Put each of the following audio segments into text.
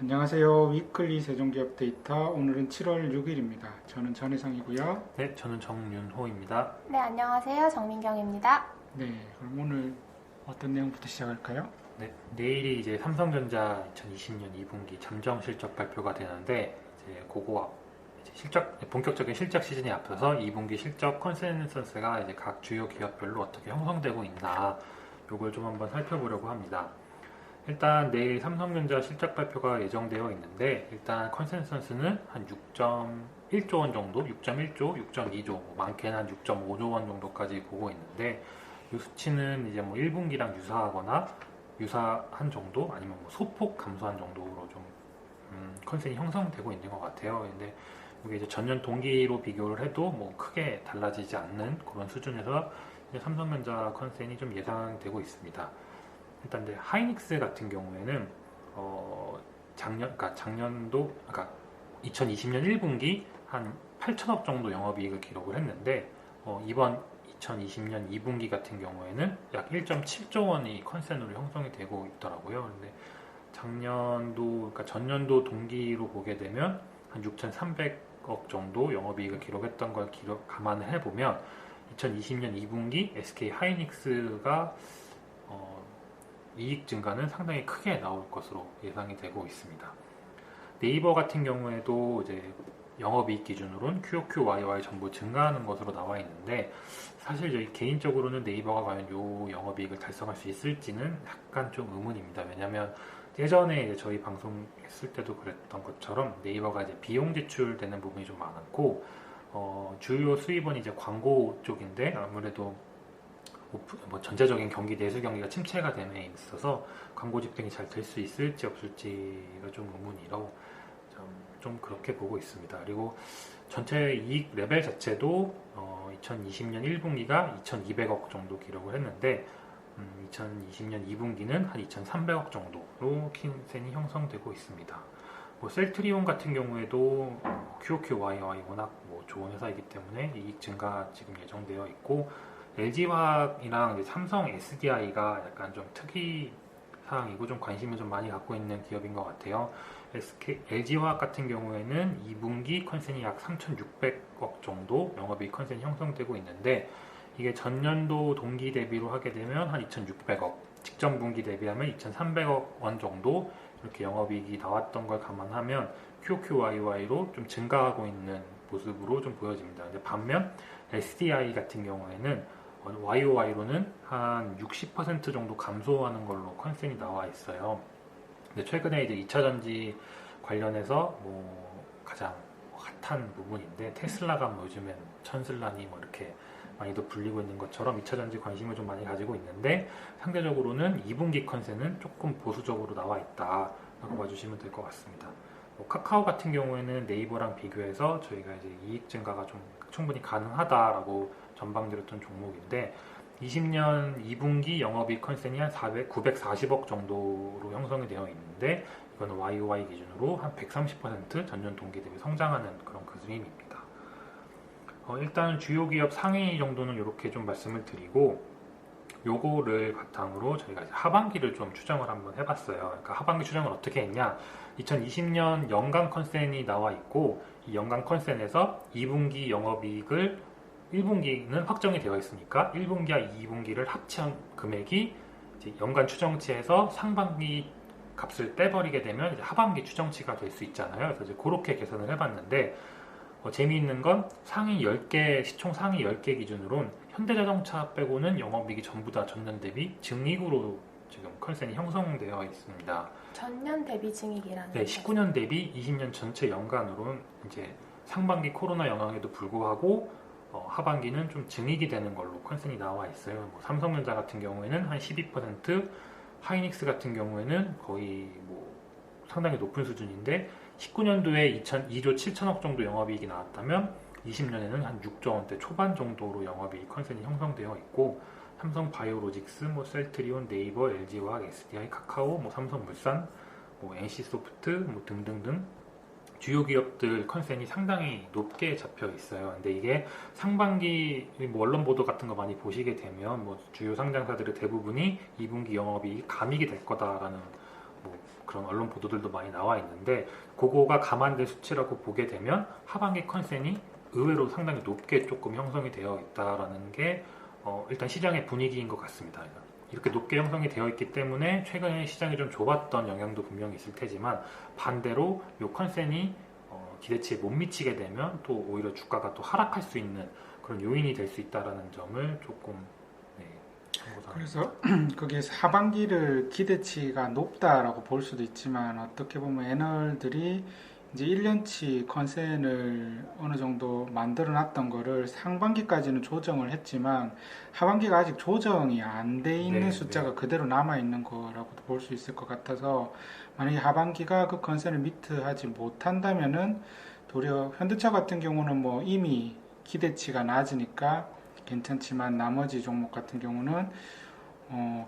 안녕하세요. 위클리 세종기업 데이터 오늘은 7월 6일입니다. 저는 전혜성이고요. 네, 저는 정윤호입니다. 네, 안녕하세요. 정민경입니다. 네, 그럼 오늘 어떤 내용부터 시작할까요? 네, 내일이 이제 삼성전자 2020년 2분기 잠정 실적 발표가 되는데 이제 그거 이제 본격적인 실적 시즌에 앞서서 2분기 실적 컨센서스가 이제 각 주요 기업별로 어떻게 형성되고 있나 요걸 좀 한번 살펴보려고 합니다. 일단 내일 삼성전자 실적 발표가 예정되어 있는데 일단 컨센서스는 한 6.1조 원 정도, 6.1조, 6.2조, 많게는 한 6.5조 원 정도까지 보고 있는데 이 수치는 이제 뭐 1분기랑 유사하거나 유사한 정도 아니면 뭐 소폭 감소한 정도로 좀 컨센이 형성되고 있는 것 같아요. 근데 이게 이제 전년 동기로 비교를 해도 뭐 크게 달라지지 않는 그런 수준에서 이제 삼성전자 컨센이 좀 예상되고 있습니다. 일단 이제 하이닉스 같은 경우에는 작년도 그러니까 2020년 1분기 한 8천억 정도 영업이익을 기록을 했는데 이번 2020년 2분기 같은 경우에는 약 1.7조 원이 컨센으로 형성이 되고 있더라고요. 근데 그러니까 전년도 동기로 보게 되면 한 6,300억 정도 영업이익을 기록했던 걸 감안을 해보면 2020년 2분기 SK 하이닉스가 이익 증가는 상당히 크게 나올 것으로 예상이 되고 있습니다. 네이버 같은 경우에도 이제 영업이익 기준으로는 QOQ, YOY 전부 증가하는 것으로 나와 있는데 사실 저희 개인적으로는 네이버가 과연 이 영업이익을 달성할 수 있을지는 약간 좀 의문입니다. 왜냐하면 예전에 이제 저희 방송했을 때도 그랬던 것처럼 네이버가 이제 비용 지출되는 부분이 좀 많았고 주요 수입원이 이제 광고 쪽인데 아무래도 뭐 전체적인 경기 내수 경기가 침체가 됨에 있어서 광고 집행이 잘 될 수 있을지 없을지가 좀 의문이라고 좀 그렇게 보고 있습니다. 그리고 전체 이익 레벨 자체도 2020년 1분기가 2,200억 정도 기록을 했는데 2020년 2분기는 한 2,300억 정도로 킨센이 형성되고 있습니다. 뭐 셀트리온 같은 경우에도 QOQ, YOY 워낙 뭐 좋은 회사이기 때문에 이익 증가 지금 예정되어 있고 LG화학이랑 삼성 SDI가 약간 좀 특이 사항이고 좀 관심을 좀 많이 갖고 있는 기업인 것 같아요. LG화학 같은 경우에는 2분기 컨센이 약 3,600억 정도 영업이익 컨센이 형성되고 있는데 이게 전년도 동기 대비로 하게 되면 한 2,600억, 직전 분기 대비하면 2,300억 원 정도 이렇게 영업이익이 나왔던 걸 감안하면 QOQYY로 좀 증가하고 있는 모습으로 좀 보여집니다. 근데 반면 SDI 같은 경우에는 YOY로는 한 60% 정도 감소하는 걸로 컨센이 나와 있어요. 근데 최근에 이제 2차 전지 관련해서 뭐 가장 핫한 부분인데 테슬라가 뭐 요즘엔 천슬라니 뭐 이렇게 많이도 불리고 있는 것처럼 2차 전지 관심을 좀 많이 가지고 있는데 상대적으로는 2분기 컨센은 조금 보수적으로 나와 있다라고 봐주시면 될 것 같습니다. 카카오 같은 경우에는 네이버랑 비교해서 저희가 이제 이익 증가가 좀 충분히 가능하다라고 전방드렸던 종목인데 20년 2분기 영업이익 컨센이 한 940억 정도로 형성이 되어 있는데 이거는 YOY 기준으로 한 130% 전년 동기 대비 성장하는 그런 그림입니다. 일단 주요 기업 상위 정도는 이렇게 좀 말씀을 드리고 요거를 바탕으로 저희가 이제 하반기를 좀 추정을 한번 해봤어요. 그러니까 하반기 추정을 어떻게 했냐? 2020년 연간 컨센이 나와 있고 이 연간 컨센에서 2분기 영업이익을 1분기는 확정이 되어 있으니까 1분기와 2분기를 합치한 금액이 이제 연간 추정치에서 상반기 값을 떼버리게 되면 이제 하반기 추정치가 될 수 있잖아요. 그래서 이제 그렇게 계산을 해봤는데 재미있는 건 상위 10개, 시총 상위 10개 기준으로는 현대자동차 빼고는 영업이익이 전부 다 전년 대비 증익으로 지금 컨센이 형성되어 있습니다. 전년 대비 증익이라는 네, 19년 대비 20년 전체 연간으로는 이제 상반기 코로나 영향에도 불구하고 하반기는 좀 증익이 되는 걸로 컨센이 나와 있어요. 뭐 삼성전자 같은 경우에는 한 12%, 하이닉스 같은 경우에는 거의 뭐 상당히 높은 수준인데 19년도에 2조 7천억 정도 영업이익이 나왔다면 20년에는 한 6조 원대 초반 정도로 영업이익 컨센이 형성되어 있고 삼성 바이오로직스, 뭐 셀트리온, 네이버, LG화학, SDI, 카카오, 뭐 삼성물산, 뭐 NC소프트, 뭐 등등등 주요 기업들 컨센이 상당히 높게 잡혀 있어요. 근데 이게 상반기 뭐 언론 보도 같은 거 많이 보시게 되면 뭐 주요 상장사들의 대부분이 2분기 영업이익이 감익이 될 거다라는 뭐 그런 언론 보도들도 많이 나와 있는데 그거가 감안된 수치라고 보게 되면 하반기 컨센이 의외로 상당히 높게 조금 형성이 되어 있다라는 게 일단 시장의 분위기인 것 같습니다. 이렇게 높게 형성이 되어 있기 때문에 최근에 시장이 좀 좁았던 영향도 분명히 있을 테지만 반대로 이 컨센이 기대치에 못 미치게 되면 또 오히려 주가가 또 하락할 수 있는 그런 요인이 될 수 있다라는 점을 조금 참고사항. 그래서 거기에서 하반기를 기대치가 높다라고 볼 수도 있지만 어떻게 보면 애널들이 이제 1년치 컨센을 어느 정도 만들어 놨던 거를 상반기까지는 조정을 했지만 하반기가 아직 조정이 안 돼 있는 네, 숫자가 그대로 남아 있는 거라고도 볼 수 있을 것 같아서 만약에 하반기가 그 컨센을 미트하지 못한다면은 도리어 현대차 같은 경우는 뭐 이미 기대치가 낮으니까 괜찮지만 나머지 종목 같은 경우는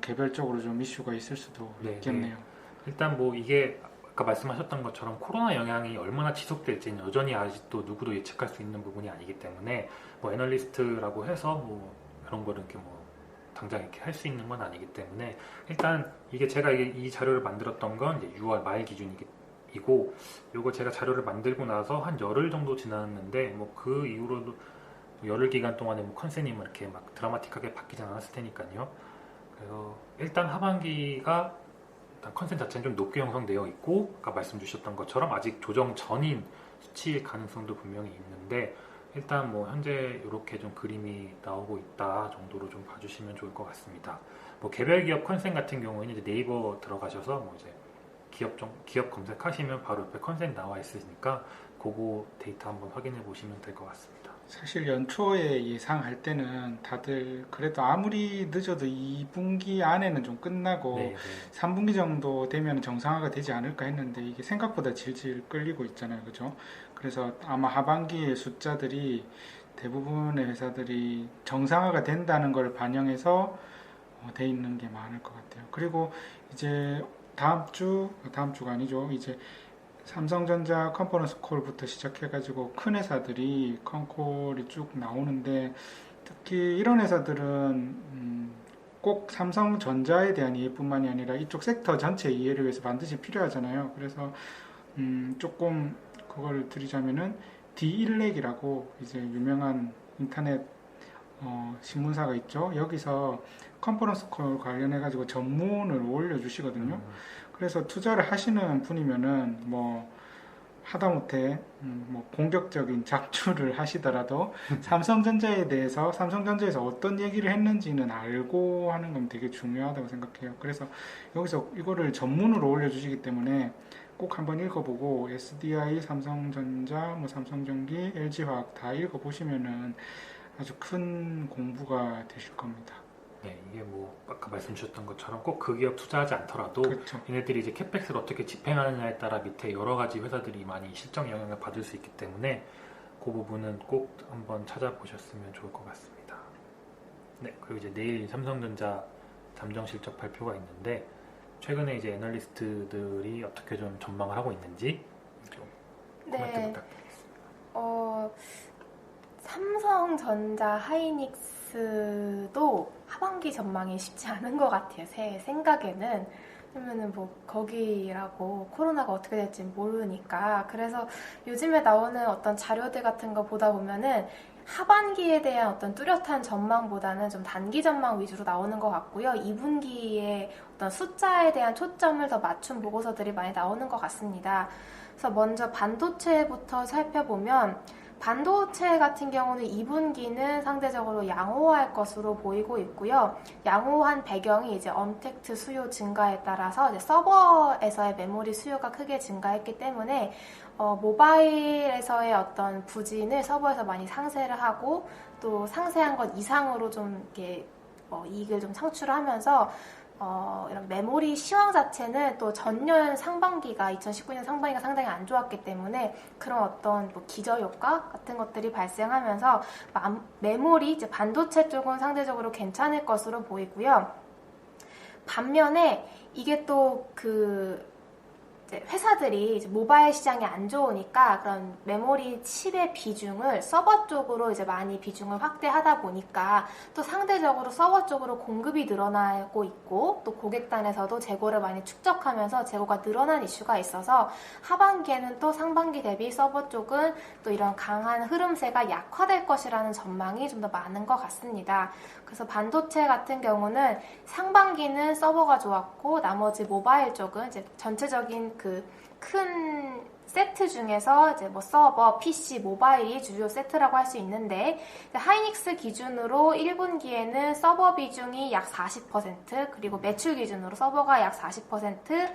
개별적으로 좀 이슈가 있을 수도 네, 있겠네요. 일단 뭐 이게 아까 말씀하셨던 것처럼 코로나 영향이 얼마나 지속될지는 여전히 아직도 누구도 예측할 수 있는 부분이 아니기 때문에 뭐 애널리스트라고 해서 뭐 이런 거를 이렇게 뭐 당장 이렇게 할 수 있는 건 아니기 때문에 일단 이게 제가 이 자료를 만들었던 건 이제 6월 말 기준이고 요거 제가 자료를 만들고 나서 한 열흘 정도 지났는데 뭐 그 이후로도 열흘 기간 동안에 뭐 컨센이 뭐 이렇게 막 드라마틱하게 바뀌진 않았을 테니까요. 그래서 일단 하반기가 일단 컨센 자체는 좀 높게 형성되어 있고 아까 말씀 주셨던 것처럼 아직 조정 전인 수치일 가능성도 분명히 있는데 일단 뭐 현재 이렇게 좀 그림이 나오고 있다 정도로 좀 봐주시면 좋을 것 같습니다. 뭐 개별 기업 컨센 같은 경우에는 이제 네이버 들어가셔서 뭐 이제 기업 검색하시면 바로 옆에 컨센 나와 있으니까 그거 데이터 한번 확인해 보시면 될 것 같습니다. 사실 연초에 예상할 때는 다들 그래도 아무리 늦어도 2분기 안에는 좀 끝나고 네, 3분기 정도 되면 정상화가 되지 않을까 했는데 이게 생각보다 질질 끌리고 있잖아요. 그죠? 그래서 아마 하반기의 숫자들이 대부분의 회사들이 정상화가 된다는 걸 반영해서 돼 있는 게 많을 것 같아요. 그리고 이제 다음 주가 아니죠. 이제 삼성전자 컨퍼런스 콜부터 시작해가지고 큰 회사들이 컨콜이 쭉 나오는데 특히 이런 회사들은 꼭 삼성전자에 대한 이해뿐만이 아니라 이쪽 섹터 전체 이해를 위해서 반드시 필요하잖아요. 그래서 조금 그걸 드리자면은 디일렉이라고 이제 유명한 인터넷 신문사가 있죠. 여기서 컨퍼런스 콜 관련해가지고 전문을 올려주시거든요. 그래서 투자를 하시는 분이면은 뭐 하다못해 뭐 공격적인 작주를 하시더라도 삼성전자에 대해서 삼성전자에서 어떤 얘기를 했는지는 알고 하는 건 되게 중요하다고 생각해요. 그래서 여기서 이거를 전문으로 올려주시기 때문에 꼭 한번 읽어보고 SDI, 삼성전자, 뭐 삼성전기, LG화학 다 읽어보시면은 아주 큰 공부가 되실 겁니다. 네, 이게 뭐 아까 말씀 주셨던 것처럼 꼭 그 기업 투자하지 않더라도 그렇죠. 얘네들이 이제 캐펙스를 어떻게 집행하느냐에 따라 밑에 여러 가지 회사들이 많이 실적 영향을 받을 수 있기 때문에 그 부분은 꼭 한번 찾아보셨으면 좋을 것 같습니다. 네, 그리고 이제 내일 삼성전자 잠정 실적 발표가 있는데 최근에 이제 애널리스트들이 어떻게 좀 전망을 하고 있는지 좀 코멘트 네. 부탁드리겠습니다. 삼성전자 하이닉스도 하반기 전망이 쉽지 않은 것 같아요. 제 생각에는. 왜냐면은 뭐 거기라고 코로나가 어떻게 될지 모르니까. 그래서 요즘에 나오는 어떤 자료들 같은 거 보다 보면은 하반기에 대한 어떤 뚜렷한 전망보다는 좀 단기 전망 위주로 나오는 것 같고요. 2분기에 어떤 숫자에 대한 초점을 더 맞춘 보고서들이 많이 나오는 것 같습니다. 그래서 먼저 반도체부터 살펴보면 반도체 같은 경우는 2분기는 상대적으로 양호할 것으로 보이고 있고요. 양호한 배경이 이제 언택트 수요 증가에 따라서 이제 서버에서의 메모리 수요가 크게 증가했기 때문에 모바일에서의 어떤 부진을 서버에서 많이 상쇄를 하고 또 상쇄한 것 이상으로 좀 이렇게 이익을 좀 창출하면서 이런 메모리 시황 자체는 또 전년 상반기가 2019년 상반기가 상당히 안 좋았기 때문에 그런 어떤 뭐 기저효과 같은 것들이 발생하면서 메모리 이제 반도체 쪽은 상대적으로 괜찮을 것으로 보이고요. 반면에 이게 또 그 이제 회사들이 이제 모바일 시장이 안 좋으니까 그런 메모리 칩의 비중을 서버 쪽으로 이제 많이 비중을 확대하다 보니까 또 상대적으로 서버 쪽으로 공급이 늘어나고 있고 또 고객단에서도 재고를 많이 축적하면서 재고가 늘어난 이슈가 있어서 하반기에는 또 상반기 대비 서버 쪽은 또 이런 강한 흐름세가 약화될 것이라는 전망이 좀 더 많은 것 같습니다. 그래서 반도체 같은 경우는 상반기는 서버가 좋았고 나머지 모바일 쪽은 이제 전체적인 그 큰 세트 중에서 이제 뭐 서버, PC, 모바일이 주요 세트라고 할 수 있는데 하이닉스 기준으로 1분기에는 서버 비중이 약 40% 그리고 매출 기준으로 서버가 약 40%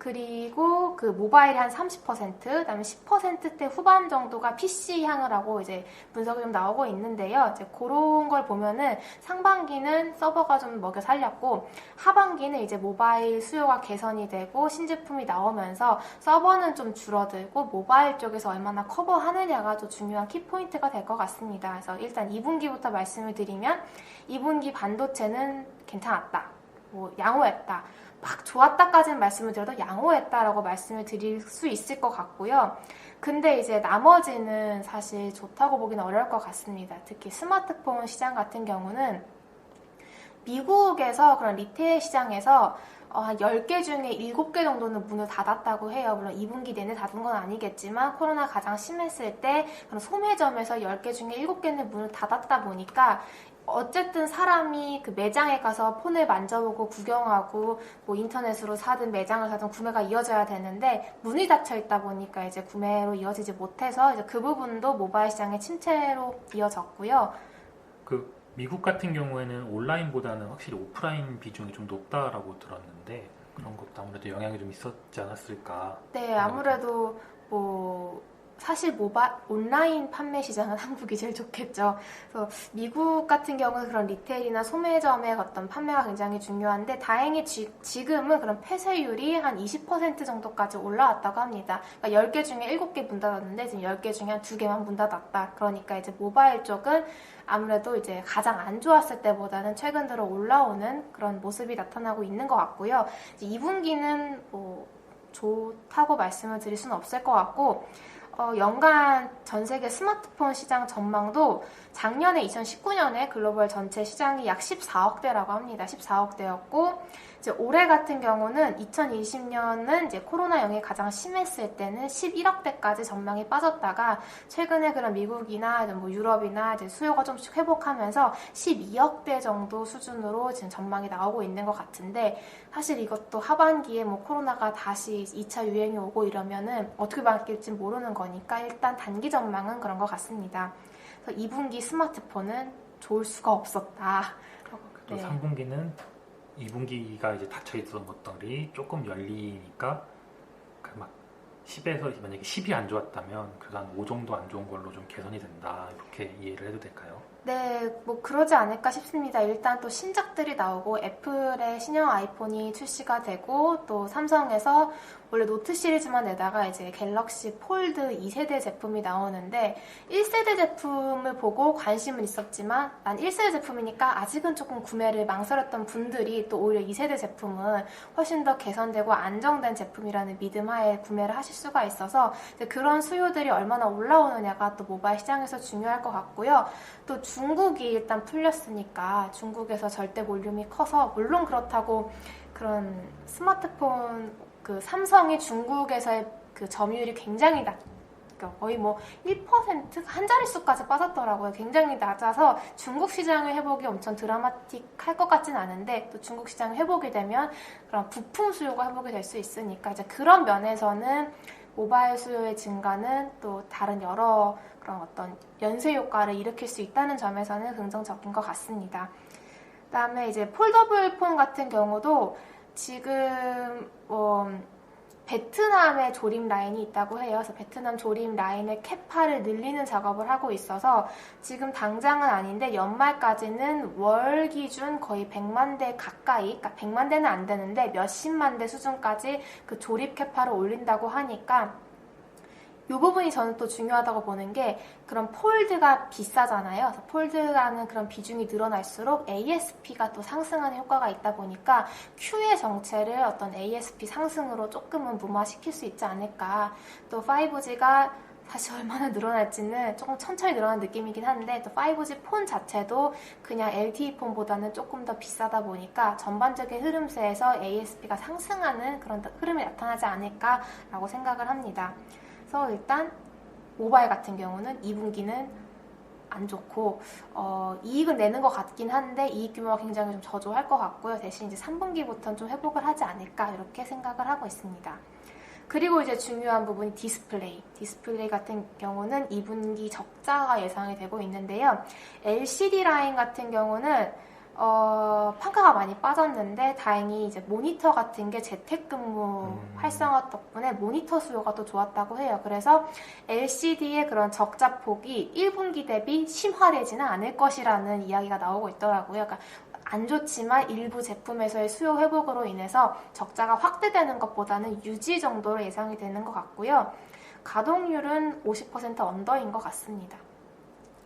그리고 그 모바일이 한 30%, 그다음에 10%대 후반 정도가 PC 향을 하고 이제 분석이 좀 나오고 있는데요. 이제 그런 걸 보면은 상반기는 서버가 좀 먹여 살렸고 하반기는 이제 모바일 수요가 개선이 되고 신제품이 나오면서 서버는 좀 줄어들고 모바일 쪽에서 얼마나 커버하느냐가 또 중요한 키포인트가 될 것 같습니다. 그래서 일단 2분기부터 말씀을 드리면 2분기 반도체는 괜찮았다. 뭐 양호했다. 막 좋았다까지는 말씀을 드려도 양호했다라고 말씀을 드릴 수 있을 것 같고요. 근데 이제 나머지는 사실 좋다고 보기는 어려울 것 같습니다. 특히 스마트폰 시장 같은 경우는 미국에서 그런 리테일 시장에서 한 10개 중에 7개 정도는 문을 닫았다고 해요. 물론 2분기 내내 닫은 건 아니겠지만 코로나 가장 심했을 때 그런 소매점에서 10개 중에 7개는 문을 닫았다 보니까 어쨌든 사람이 그 매장에 가서 폰을 만져보고 구경하고 뭐 인터넷으로 사든 매장을 사든 구매가 이어져야 되는데 문이 닫혀 있다 보니까 이제 구매로 이어지지 못해서 이제 그 부분도 모바일 시장의 침체로 이어졌고요. 그 미국 같은 경우에는 온라인보다는 확실히 오프라인 비중이 좀 높다라고 들었는데 그런 것도 아무래도 영향이 좀 있었지 않았을까? 네, 아무래도 뭐 사실 온라인 판매 시장은 한국이 제일 좋겠죠. 그래서 미국 같은 경우는 그런 리테일이나 소매점의 어떤 판매가 굉장히 중요한데 다행히 지금은 그런 폐쇄율이 한 20% 정도까지 올라왔다고 합니다. 그러니까 10개 중에 7개 문 닫았는데 지금 10개 중에 한 2개만 문 닫았다. 그러니까 이제 모바일 쪽은 아무래도 이제 가장 안 좋았을 때보다는 최근 들어 올라오는 그런 모습이 나타나고 있는 것 같고요. 이제 2분기는 뭐 좋다고 말씀을 드릴 수는 없을 것 같고 연간 전 세계 스마트폰 시장 전망도 작년에 2019년에 글로벌 전체 시장이 약 14억대라고 합니다. 14억대였고 이제 올해 같은 경우는 2020년은 이제 코로나 영향이 가장 심했을 때는 11억대까지 전망이 빠졌다가 최근에 그런 미국이나 뭐 유럽이나 이제 수요가 좀씩 회복하면서 12억대 정도 수준으로 지금 전망이 나오고 있는 것 같은데 사실 이것도 하반기에 뭐 코로나가 다시 2차 유행이 오고 이러면은 어떻게 바뀔지 모르는 거니까 일단 단기 전망은 그런 것 같습니다. 그래서 2분기 스마트폰은 좋을 수가 없었다. 또 3분기는 2분기가 이제 닫혀 있었던 것들이 조금 열리니까 막 10에서 만약에 10이 안 좋았다면 그래도 한 5 정도 안 좋은 걸로 좀 개선이 된다 이렇게 이해를 해도 될까요? 네, 뭐 그러지 않을까 싶습니다. 일단 또 신작들이 나오고 애플의 신형 아이폰이 출시가 되고 또 삼성에서 원래 노트 시리즈만 내다가 이제 갤럭시 폴드 2세대 제품이 나오는데 1세대 제품을 보고 관심은 있었지만 난 1세대 제품이니까 아직은 조금 구매를 망설였던 분들이 또 오히려 2세대 제품은 훨씬 더 개선되고 안정된 제품이라는 믿음 하에 구매를 하실 수가 있어서 이제 그런 수요들이 얼마나 올라오느냐가 또 모바일 시장에서 중요할 것 같고요. 또 중국이 일단 풀렸으니까 중국에서 절대 볼륨이 커서 물론 그렇다고 그런 스마트폰 그 삼성이 중국에서의 그 점유율이 굉장히 거의 뭐 1% 한 자릿수까지 빠졌더라고요. 굉장히 낮아서 중국 시장의 회복이 엄청 드라마틱할 것 같진 않은데 또 중국 시장이 회복이 되면 그런 부품 수요가 회복이 될 수 있으니까 이제 그런 면에서는 모바일 수요의 증가는 또 다른 여러 그런 어떤 연쇄 효과를 일으킬 수 있다는 점에서는 긍정적인 것 같습니다. 그다음에 이제 폴더블 폰 같은 경우도 지금 베트남의 조립 라인이 있다고 해요. 그래서 베트남 조립 라인의 캐파를 늘리는 작업을 하고 있어서 지금 당장은 아닌데 연말까지는 월 기준 거의 100만 대 가까이, 그러니까 100만 대는 안 되는데 몇십만 대 수준까지 그 조립 캐파를 올린다고 하니까 이 부분이 저는 또 중요하다고 보는 게 그런 폴드가 비싸잖아요. 그래서 폴드라는 그런 비중이 늘어날수록 ASP가 또 상승하는 효과가 있다 보니까 Q의 정체를 어떤 ASP 상승으로 조금은 무마시킬 수 있지 않을까. 또 5G가 사실 얼마나 늘어날지는 조금 천천히 늘어나는 느낌이긴 한데 또 5G 폰 자체도 그냥 LTE 폰보다는 조금 더 비싸다 보니까 전반적인 흐름세에서 ASP가 상승하는 그런 흐름이 나타나지 않을까라고 생각을 합니다. 그래서 일단 모바일 같은 경우는 2분기는 안 좋고 이익은 내는 것 같긴 한데 이익 규모가 굉장히 좀 저조할 것 같고요. 대신 이제 3분기부터는 좀 회복을 하지 않을까 이렇게 생각을 하고 있습니다. 그리고 이제 중요한 부분이 디스플레이. 디스플레이 같은 경우는 2분기 적자가 예상이 되고 있는데요. LCD 라인 같은 경우는 판가가 많이 빠졌는데 다행히 이제 모니터 같은 게 재택근무 활성화 덕분에 모니터 수요가 또 좋았다고 해요. 그래서 LCD의 그런 적자 폭이 1분기 대비 심화되지는 않을 것이라는 이야기가 나오고 있더라고요. 그러니까 안 좋지만 일부 제품에서의 수요 회복으로 인해서 적자가 확대되는 것보다는 유지 정도로 예상이 되는 것 같고요. 가동률은 50% 언더인 것 같습니다.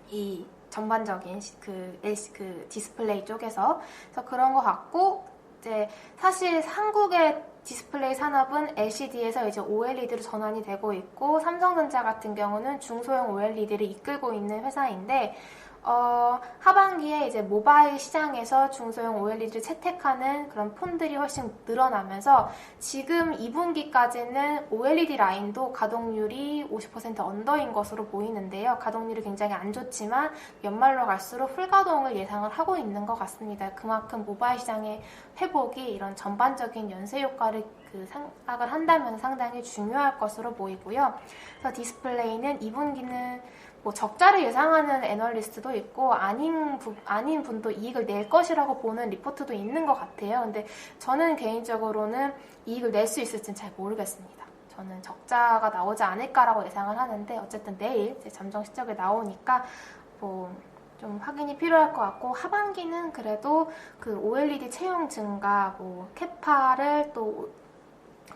이 전반적인 그 디스플레이 쪽에서 그래서 그런 것 같고 이제 사실 한국의 디스플레이 산업은 LCD에서 이제 OLED로 전환이 되고 있고 삼성전자 같은 경우는 중소형 OLED를 이끌고 있는 회사인데 하반기에 이제 모바일 시장에서 중소형 OLED를 채택하는 그런 폰들이 훨씬 늘어나면서 지금 2분기까지는 OLED 라인도 가동률이 50% 언더인 것으로 보이는데요. 가동률이 굉장히 안 좋지만 연말로 갈수록 풀가동을 예상을 하고 있는 것 같습니다. 그만큼 모바일 시장의 회복이 이런 전반적인 연쇄 효과를 생각을 한다면 상당히 중요할 것으로 보이고요. 그래서 디스플레이는 2분기는 뭐 적자를 예상하는 애널리스트도 있고 아닌 분도 이익을 낼 것이라고 보는 리포트도 있는 것 같아요. 근데 저는 개인적으로는 이익을 낼 수 있을지는 잘 모르겠습니다. 저는 적자가 나오지 않을까라고 예상을 하는데 어쨌든 내일 제 잠정 실적이 나오니까 뭐 좀 확인이 필요할 것 같고 하반기는 그래도 그 OLED 채용 증가, 뭐 캐파를 또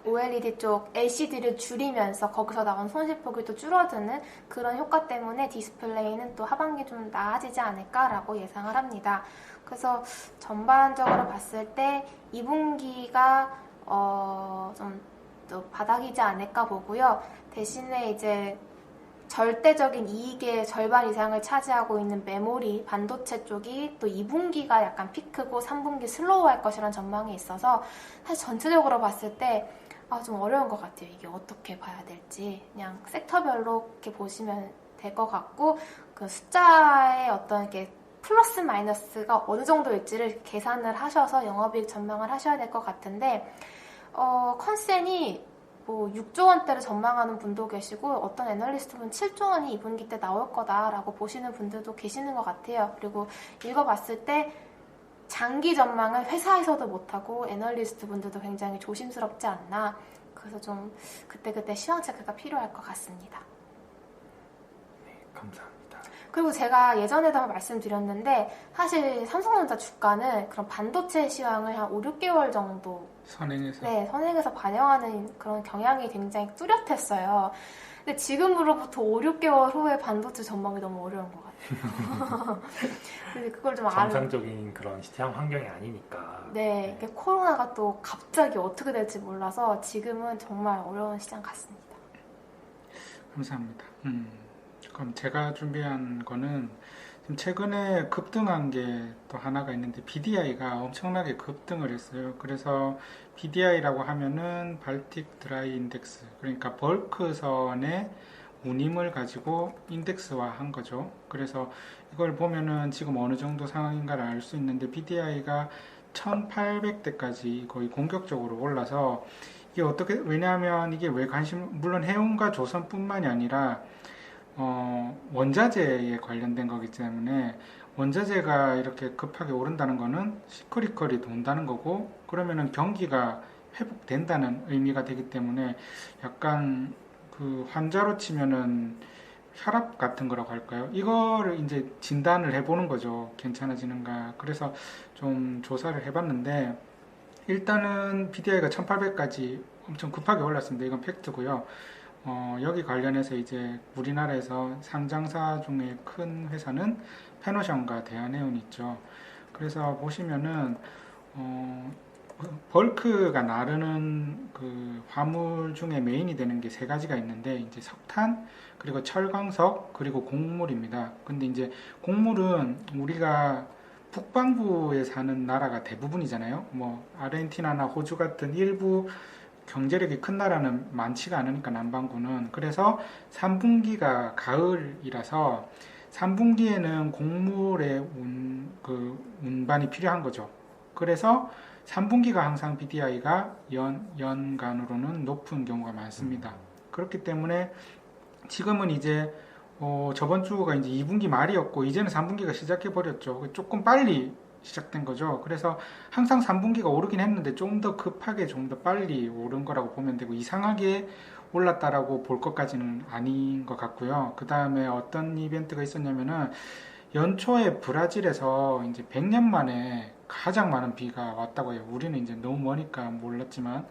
OLED 쪽 LCD를 줄이면서 거기서 나온 손실폭이 또 줄어드는 그런 효과 때문에 디스플레이는 또 하반기 좀 나아지지 않을까라고 예상을 합니다. 그래서 전반적으로 봤을 때 2분기가 좀 또 바닥이지 않을까 보고요. 대신에 이제 절대적인 이익의 절반 이상을 차지하고 있는 메모리, 반도체 쪽이 또 2분기가 약간 피크고 3분기 슬로우할 것이라는 전망이 있어서 사실 전체적으로 봤을 때 좀 어려운 것 같아요. 이게 어떻게 봐야 될지. 그냥 섹터별로 이렇게 보시면 될 것 같고, 그 숫자의 어떤 이렇게 플러스 마이너스가 어느 정도일지를 계산을 하셔서 영업이익 전망을 하셔야 될 것 같은데, 컨센이 뭐 6조 원대를 전망하는 분도 계시고, 어떤 애널리스트분 7조 원이 2분기 때 나올 거다라고 보시는 분들도 계시는 것 같아요. 그리고 읽어봤을 때, 장기 전망을 회사에서도 못하고 애널리스트 분들도 굉장히 조심스럽지 않나. 그래서 좀 그때그때 시황 체크가 필요할 것 같습니다. 네, 감사합니다. 그리고 제가 예전에도 한번 말씀드렸는데 사실 삼성전자 주가는 그런 반도체 시황을 한 5, 6개월 정도 선행해서 반영하는 그런 경향이 굉장히 뚜렷했어요. 근데 지금으로부터 5, 6개월 후에 반도체 전망이 너무 어려운 것 같아요. 그걸 좀 정상적인 그런 시장 환경이 아니니까. 네, 이게 코로나가 또 갑자기 어떻게 될지 몰라서 지금은 정말 어려운 시장 같습니다. 감사합니다. 그럼 제가 준비한 거는 지금 최근에 급등한 게 또 하나가 있는데 BDI가 엄청나게 급등을 했어요. 그래서 BDI라고 하면은 발틱 드라이 인덱스, 그러니까 벌크선의 운임을 가지고 인덱스화한 거죠. 그래서 이걸 보면은 지금 어느 정도 상황인가를 알 수 있는데 BDI가 1800대까지 거의 공격적으로 올라서 이게 어떻게, 왜냐하면 이게 왜 물론 해운과 조선뿐만이 아니라 원자재에 관련된 거기 때문에 원자재가 이렇게 급하게 오른다는 거는 시커리커리 돈다는 거고, 그러면은 경기가 회복된다는 의미가 되기 때문에 약간 그 환자로 치면은 혈압 같은 거라고 할까요? 이거를 이제 진단을 해보는 거죠. 괜찮아지는가. 그래서 좀 조사를 해봤는데 일단은 BDI가 1800까지 엄청 급하게 올랐습니다. 이건 팩트고요. 여기 관련해서 이제 우리나라에서 상장사 중에 큰 회사는 페노션과 대한해운이 있죠. 그래서 보시면은 벌크가 나르는 그 화물 중에 메인이 되는 게 세 가지가 있는데 이제 석탄 그리고 철광석 그리고 곡물입니다. 근데 이제 곡물은 우리가 북반구에 사는 나라가 대부분이잖아요. 뭐 아르헨티나나 호주 같은 일부 경제력이 큰 나라는 많지가 않으니까 남반구는. 그래서 3분기가 가을이라서 3분기에는 곡물의 운반이 필요한 거죠. 그래서 3분기가 항상 BDI가 연간으로는 높은 경우가 많습니다. 그렇기 때문에 지금은 이제 저번 주가 이제 2분기 말이었고 이제는 3분기가 시작해 버렸죠. 조금 빨리 시작된 거죠. 그래서 항상 3분기가 오르긴 했는데 좀 더 급하게 좀 더 빨리 오른 거라고 보면 되고 이상하게 올랐다라고 볼 것까지는 아닌 것 같고요. 그 다음에 어떤 이벤트가 있었냐면은 연초에 브라질에서 이제 100년 만에 가장 많은 비가 왔다고 해요. 우리는 이제 너무 머니까 몰랐지만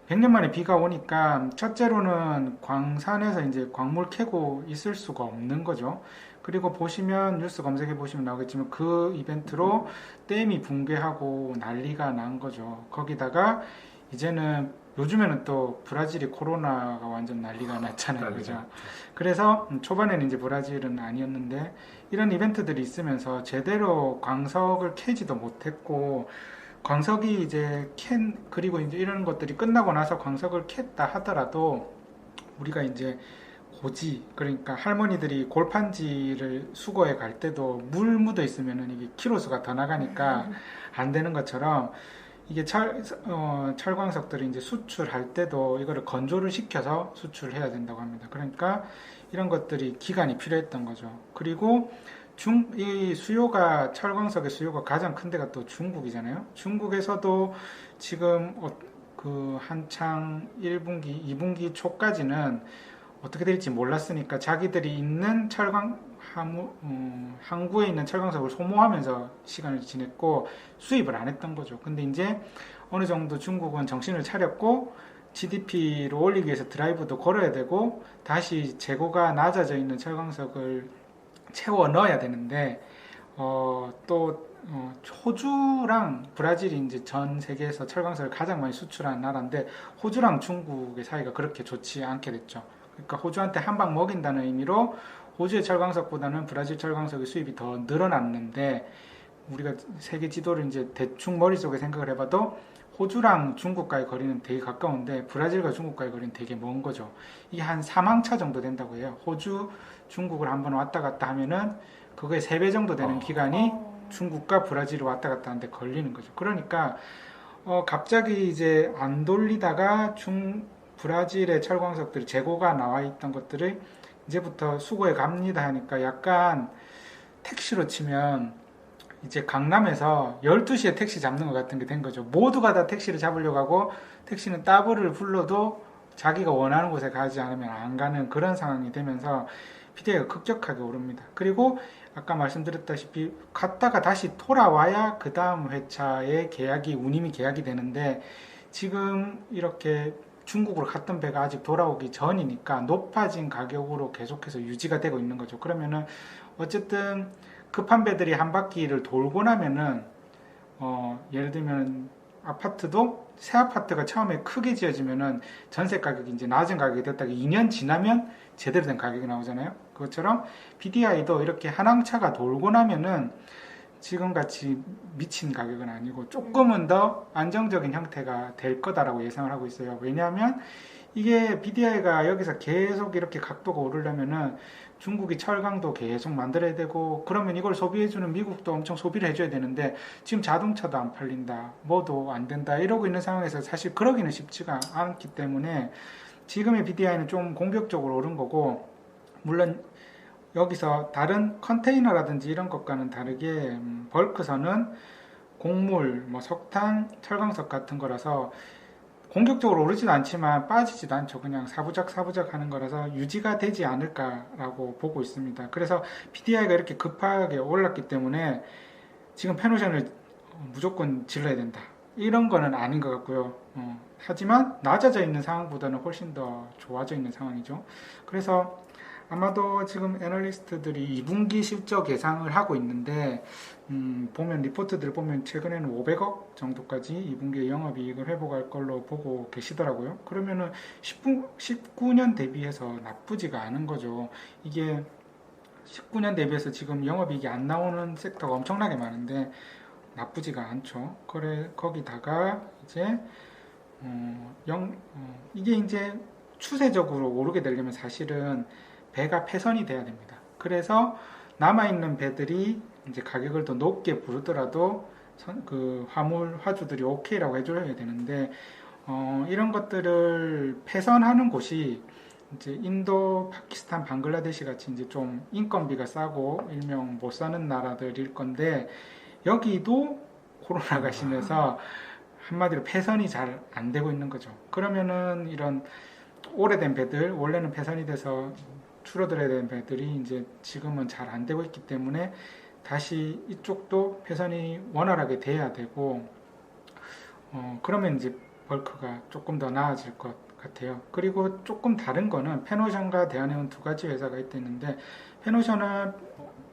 100년 만에 비가 오니까 첫째로는 광산에서 이제 광물 캐고 있을 수가 없는 거죠. 그리고 보시면 뉴스 검색해 보시면 나오겠지만 그 이벤트로 댐이 붕괴하고 난리가 난 거죠. 거기다가 이제는 요즘에는 또 브라질이 코로나가 완전 난리가 났잖아요. 그죠? 그래서 초반에는 이제 브라질은 아니었는데 이런 이벤트들이 있으면서 제대로 광석을 캐지도 못했고 광석이 이제 그리고 이제 이런 것들이 끝나고 나서 광석을 캤다 하더라도 우리가 이제 고지, 그러니까 할머니들이 골판지를 수거해 갈 때도 물 묻어 있으면은 이게 키로수가 더 나가니까 안 되는 것처럼 이게 철광석들이 이제 수출할 때도 이거를 건조를 시켜서 수출해야 된다고 합니다. 그러니까 이런 것들이 기간이 필요했던 거죠. 그리고 이 철광석의 수요가 가장 큰 데가 또 중국이잖아요. 중국에서도 지금 그 한창 1분기, 2분기 초까지는 어떻게 될지 몰랐으니까 자기들이 있는 항구에 있는 철광석을 소모하면서 시간을 지냈고 수입을 안 했던 거죠. 근데 이제 어느 정도 중국은 정신을 차렸고 GDP를 올리기 위해서 드라이브도 걸어야 되고 다시 재고가 낮아져 있는 철광석을 채워 넣어야 되는데 호주랑 브라질이 이제 전 세계에서 철광석을 가장 많이 수출하는 나라인데 호주랑 중국의 사이가 그렇게 좋지 않게 됐죠. 그러니까 호주한테 한 방 먹인다는 의미로 호주의 철광석보다는 브라질 철광석의 수입이 더 늘어났는데 우리가 세계 지도를 이제 대충 머릿속에 생각을 해봐도 호주랑 중국과의 거리는 되게 가까운데 브라질과 중국과의 거리는 되게 먼 거죠. 이게 한 4망차 정도 된다고 해요. 호주, 중국을 한번 왔다 갔다 하면은 그거의 3배 정도 되는 기간이 중국과 브라질을 왔다 갔다 하는데 걸리는 거죠. 그러니까 갑자기 이제 안 돌리다가 브라질의 철광석들이 재고가 나와 있던 것들을 이제부터 수거해 갑니다 하니까 약간 택시로 치면 이제 강남에서 12시에 택시 잡는 것 같은 게 된 거죠. 모두가 다 택시를 잡으려고 하고 택시는 따블을 불러도 자기가 원하는 곳에 가지 않으면 안 가는 그런 상황이 되면서 PDI가 급격하게 오릅니다. 그리고 아까 말씀드렸다시피 갔다가 다시 돌아와야 그 다음 회차의 운임이 계약이 되는데 지금 이렇게 중국으로 갔던 배가 아직 돌아오기 전이니까 높아진 가격으로 계속해서 유지가 되고 있는 거죠. 그러면은 어쨌든 급한 배들이 한 바퀴를 돌고 나면은 예를 들면 아파트도 새 아파트가 처음에 크게 지어지면은 전세 가격이 이제 낮은 가격이 됐다가 2년 지나면 제대로 된 가격이 나오잖아요. 그것처럼 BDI도 이렇게 한 항차가 돌고 나면은 지금같이 미친 가격은 아니고 조금은 더 안정적인 형태가 될 거다라고 예상을 하고 있어요. 왜냐하면 이게 BDI가 여기서 계속 이렇게 각도가 오르려면은 중국이 철강도 계속 만들어야 되고 그러면 이걸 소비해주는 미국도 엄청 소비를 해줘야 되는데 지금 자동차도 안 팔린다, 뭐도 안 된다 이러고 있는 상황에서 사실 그러기는 쉽지가 않기 때문에 지금의 BDI는 좀 공격적으로 오른 거고 물론 여기서 다른 컨테이너라든지 이런 것과는 다르게 벌크선은 곡물, 석탄, 철광석 같은 거라서 공격적으로 오르지도 않지만 빠지지도 않죠. 그냥 사부작 하는 거라서 유지가 되지 않을까라고 보고 있습니다. 그래서 PDI가 이렇게 급하게 올랐기 때문에 지금 페노션을 무조건 질러야 된다. 이런 거는 아닌 것 같고요. 하지만 낮아져 있는 상황보다는 훨씬 더 좋아져 있는 상황이죠. 그래서 아마도 지금 애널리스트들이 2분기 실적 예상을 하고 있는데 보면 리포트들 보면 최근에는 500억 정도까지 2분기에 영업이익을 회복할 걸로 보고 계시더라고요. 그러면은 19년 대비해서 나쁘지가 않은 거죠. 이게 19년 대비해서 지금 영업이익이 안 나오는 섹터가 엄청나게 많은데 나쁘지가 않죠. 그래 거기다가 이제 이게 이제 추세적으로 오르게 되려면 사실은 배가 폐선이 돼야 됩니다. 그래서 남아있는 배들이 이제 가격을 더 높게 부르더라도 그 화주들이 오케이라고 해줘야 되는데 이런 것들을 폐선하는 곳이 이제 인도, 파키스탄, 방글라데시 같이 이제 좀 인건비가 싸고 일명 못 사는 나라들일 건데 여기도 코로나가 심해서 한마디로 폐선이 잘 안 되고 있는 거죠. 그러면은 이런 오래된 배들, 원래는 폐선이 돼서 줄어들어야 되는 배들이 이제 지금은 잘 안 되고 있기 때문에 다시 이쪽도 폐선이 원활하게 돼야 되고 그러면 이제 벌크가 조금 더 나아질 것 같아요. 그리고 조금 다른 거는 페노션과 대한해운 두 가지 회사가 있는데 페노션은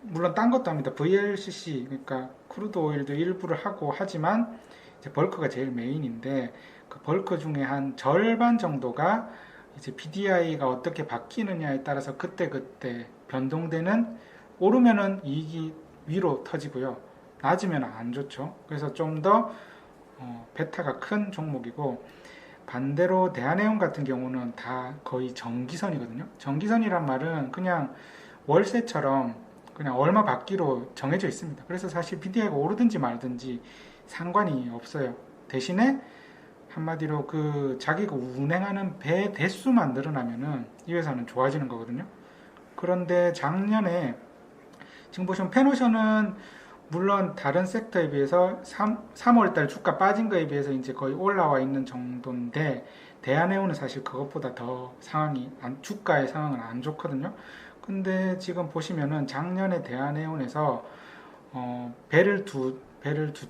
물론 딴 것도 합니다. VLCC 그러니까 크루드 오일도 일부를 하고 하지만 이제 벌크가 제일 메인인데 그 벌크 중에 한 절반 정도가 이제 PDI가 어떻게 바뀌느냐에 따라서 그때그때 변동되는 오르면은 이익이 위로 터지고요. 낮으면 안 좋죠. 그래서 좀 더 베타가 큰 종목이고 반대로 대한해운 같은 경우는 다 거의 정기선이거든요. 정기선이란 말은 그냥 월세처럼 그냥 얼마 받기로 정해져 있습니다. 그래서 사실 PDI가 오르든지 말든지 상관이 없어요. 대신에 한마디로 그 자기가 운행하는 배 대수만 늘어나면은 이 회사는 좋아지는 거거든요. 그런데 작년에 지금 보시면 페노션은 물론 다른 섹터에 비해서 3월달 주가 빠진 거에 비해서 이제 거의 올라와 있는 정도인데 대한해운은 사실 그것보다 더 주가의 상황은 안 좋거든요. 근데 지금 보시면은 작년에 대한해운에서 배를 두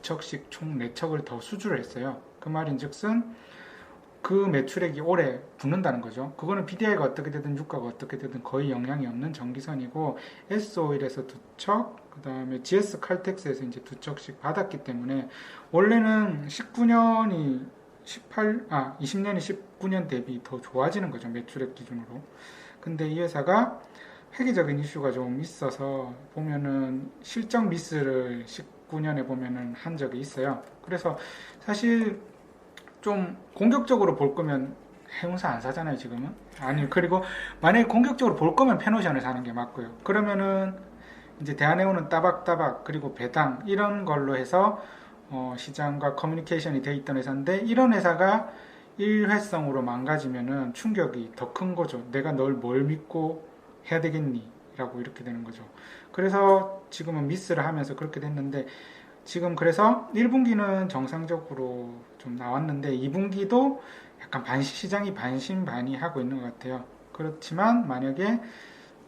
척씩 총 4척을 더 수주를 했어요. 그 말인즉슨 그 매출액이 올해 붙는다는 거죠. 그거는 PDI가 어떻게 되든 유가가 어떻게 되든 거의 영향이 없는 정기선이고 S오일에서 2척, 그 다음에 GS 칼텍스에서 이제 2척씩 받았기 때문에 원래는 20년이 19년 대비 더 좋아지는 거죠. 매출액 기준으로. 근데 이 회사가 회계적인 이슈가 좀 있어서 보면은 실적 미스를 19년에 보면은 한 적이 있어요. 그래서 사실 좀 공격적으로 볼 거면 해운사 안 사잖아요, 지금은. 아니, 그리고 만약에 공격적으로 볼 거면 페노션을 사는 게 맞고요. 그러면은 이제 대한해운은 따박따박 그리고 배당 이런 걸로 해서 시장과 커뮤니케이션이 돼 있던 회사인데 이런 회사가 일회성으로 망가지면은 충격이 더 큰 거죠. 내가 널 뭘 믿고 해야 되겠니? 라고 이렇게 되는 거죠. 그래서 지금은 미스를 하면서 그렇게 됐는데 지금 그래서 1분기는 정상적으로 좀 나왔는데 2분기도 약간 시장이 반신반의하고 있는 것 같아요. 그렇지만 만약에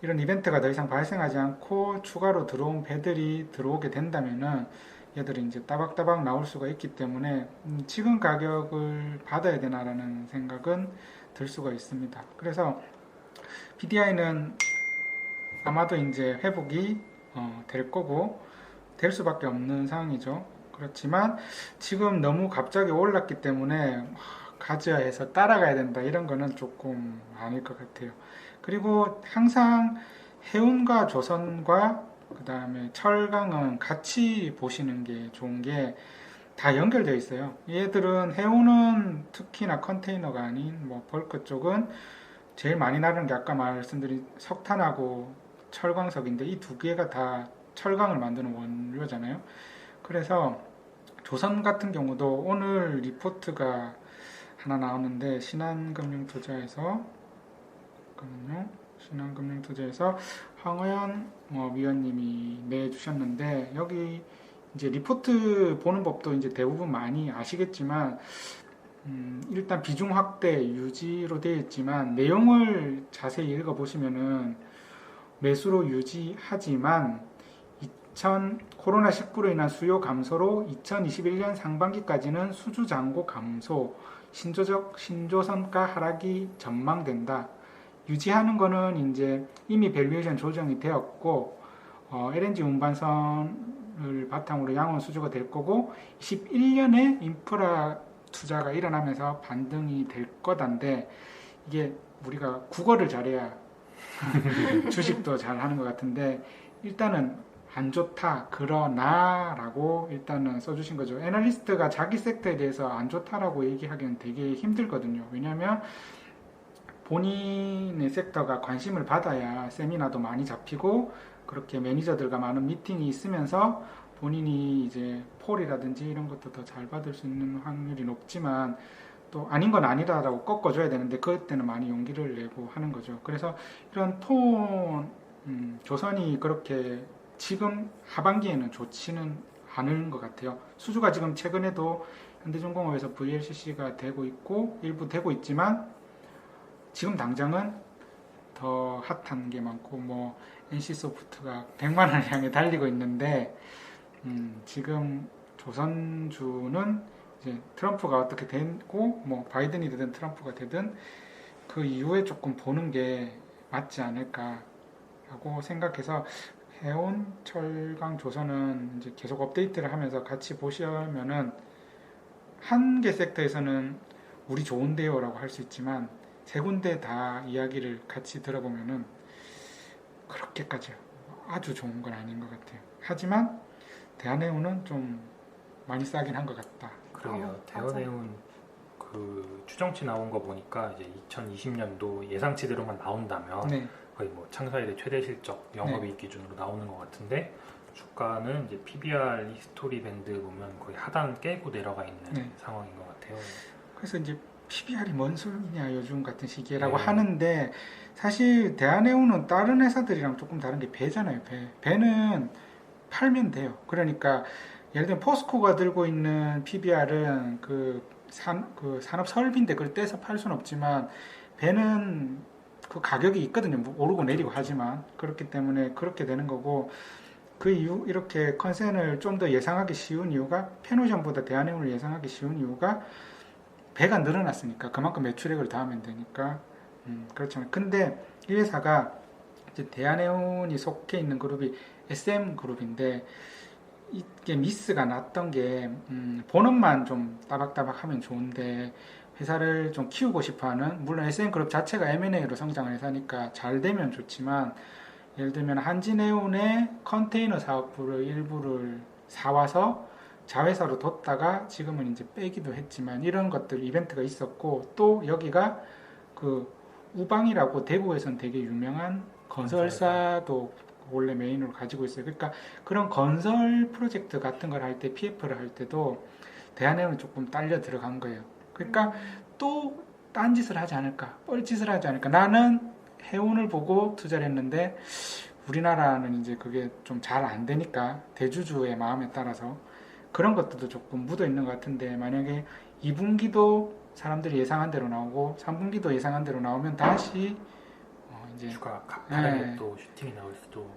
이런 이벤트가 더 이상 발생하지 않고 추가로 들어온 배들이 들어오게 된다면은 얘들이 이제 따박따박 나올 수가 있기 때문에 지금 가격을 받아야 되나라는 생각은 들 수가 있습니다. 그래서 PDI는 아마도 이제 회복이 될 거고 될 수밖에 없는 상황이죠. 그렇지만 지금 너무 갑자기 올랐기 때문에 가져야 해서 따라가야 된다 이런 거는 조금 아닐 것 같아요. 그리고 항상 해운과 조선과 그 다음에 철강은 같이 보시는 게 좋은 게 다 연결되어 있어요. 얘들은 해운은 특히나 컨테이너가 아닌 뭐 벌크 쪽은 제일 많이 나르는 게 아까 말씀드린 석탄하고 철광석인데 이 두 개가 다 철강을 만드는 원료잖아요. 그래서 조선 같은 경우도 오늘 리포트가 하나 나왔는데 신한금융투자에서 황호연 위원님이 내주셨는데 여기 이제 리포트 보는 법도 이제 대부분 많이 아시겠지만 일단 비중 확대 유지로 되어 있지만 내용을 자세히 읽어보시면은 매수로 유지하지만 코로나19로 인한 수요 감소로 2021년 상반기까지는 수주 잔고 감소, 신조선가 하락이 전망된다. 유지하는 거는 이제 이미 밸류에이션 조정이 되었고, LNG 운반선을 바탕으로 양원 수주가 될 거고, 21년에 인프라 투자가 일어나면서 반등이 될 거단데, 이게 우리가 국어를 잘해야 주식도 잘 하는 것 같은데, 일단은 안 좋다, 그러나 라고 일단은 써주신 거죠. 애널리스트가 자기 섹터에 대해서 안 좋다라고 얘기하기는 되게 힘들거든요. 왜냐하면 본인의 섹터가 관심을 받아야 세미나도 많이 잡히고 그렇게 매니저들과 많은 미팅이 있으면서 본인이 이제 폴이라든지 이런 것도 더 잘 받을 수 있는 확률이 높지만 또 아닌 건 아니다라고 꺾어줘야 되는데 그때는 많이 용기를 내고 하는 거죠. 그래서 이런 조선이 그렇게 지금 하반기에는 좋지는 않은 것 같아요. 수주가 지금 최근에도 현대중공업에서 VLCC가 되고 있고 일부 되고 있지만 지금 당장은 더 핫한 게 많고 뭐 NC소프트가 100만 원을 향해 달리고 있는데 지금 조선주는 이제 트럼프가 어떻게 되고 뭐 바이든이 되든 트럼프가 되든 그 이후에 조금 보는 게 맞지 않을까라고 생각해서 해운, 철강, 조선은 이제 계속 업데이트를 하면서 같이 보시면은 한 개 섹터에서는 우리 좋은데요라고 할 수 있지만 세 군데 다 이야기를 같이 들어보면은 그렇게까지 아주 좋은 건 아닌 것 같아요. 하지만 대한해운은 좀 많이 싸긴 한 것 같다. 그러게요. 대한해운 그 추정치 나온 거 보니까 이제 2020년도 예상치대로만 나온다면 네. 거의 뭐 창사 이래 최대 실적 영업이익 기준으로 나오는 것 같은데 주가는 이제 PBR 히스토리 밴드 보면 거의 하단 깨고 내려가 있는 네. 상황인 것 같아요. 그래서 이제 PBR이 뭔 소리냐 요즘 같은 시기에라고 네. 하는데 사실 대한해운은 다른 회사들이랑 조금 다른 게 배잖아요. 배는 팔면 돼요. 그러니까 예를 들면 포스코가 들고 있는 PBR은 그 산업 설비인데 그걸 떼서 팔 수는 없지만 배는 그 가격이 있거든요. 뭐 오르고 내리고 하지만 그렇기 때문에 그렇게 되는 거고 그 이유 이렇게 컨센을 좀 더 예상하기 쉬운 이유가 펜오션보다 대한해운을 예상하기 쉬운 이유가 배가 늘어났으니까 그만큼 매출액을 더하면 되니까 그렇지만 근데 이 회사가 이제 대한해운이 속해 있는 그룹이 SM 그룹인데 이게 미스가 났던 게 본업만 좀 따박따박 하면 좋은데 회사를 좀 키우고 싶어하는 물론 SM그룹 자체가 M&A로 성장을 회사니까 잘 되면 좋지만 예를 들면 한진해운의 컨테이너 사업부를 일부를 사와서 자회사로 뒀다가 지금은 이제 빼기도 했지만 이런 것들 이벤트가 있었고 또 여기가 그 우방이라고 대구에선 되게 유명한 건설사도 원래 메인으로 가지고 있어요. 그러니까 그런 건설 프로젝트 같은 걸 할 때 PF를 할 때도 대한해운은 조금 딸려 들어간 거예요. 그러니까 또 딴짓을 하지 않을까, 뻘짓을 하지 않을까. 나는 해운을 보고 투자를 했는데 우리나라는 이제 그게 좀 잘 안 되니까 대주주의 마음에 따라서 그런 것들도 조금 묻어 있는 것 같은데 만약에 2분기도 사람들이 예상한 대로 나오고 3분기도 예상한 대로 나오면 다시 이제 주가 가파르게 네. 또 슈팅이 나올 수도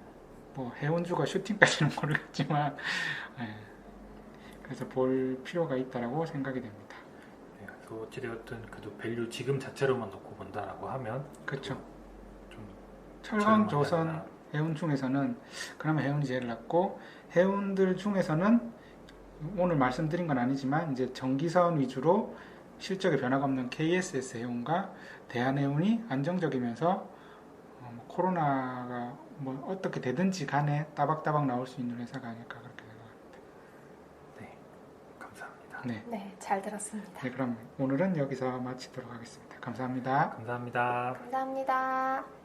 뭐 해운주가 슈팅까지는 모르겠지만 그래서 볼 필요가 있다라고 생각이 됩니다. 네, 그래서 어찌되었든 그래도 밸류 지금 자체로만 놓고 본다라고 하면 그렇죠. 좀 철강, 조선, 해운 중에서는 그나마 해운이 제일 낫고 해운들 중에서는 오늘 말씀드린 건 아니지만 이제 전기선 위주로 실적에 변화가 없는 KSS 해운과 대한해운이 안정적이면서 코로나가 뭐 어떻게 되든지 간에 따박따박 나올 수 있는 회사가 아닐까 그렇게 생각합니다. 네, 감사합니다. 네. 네, 잘 들었습니다. 네, 그럼 오늘은 여기서 마치도록 하겠습니다. 감사합니다. 감사합니다. 감사합니다.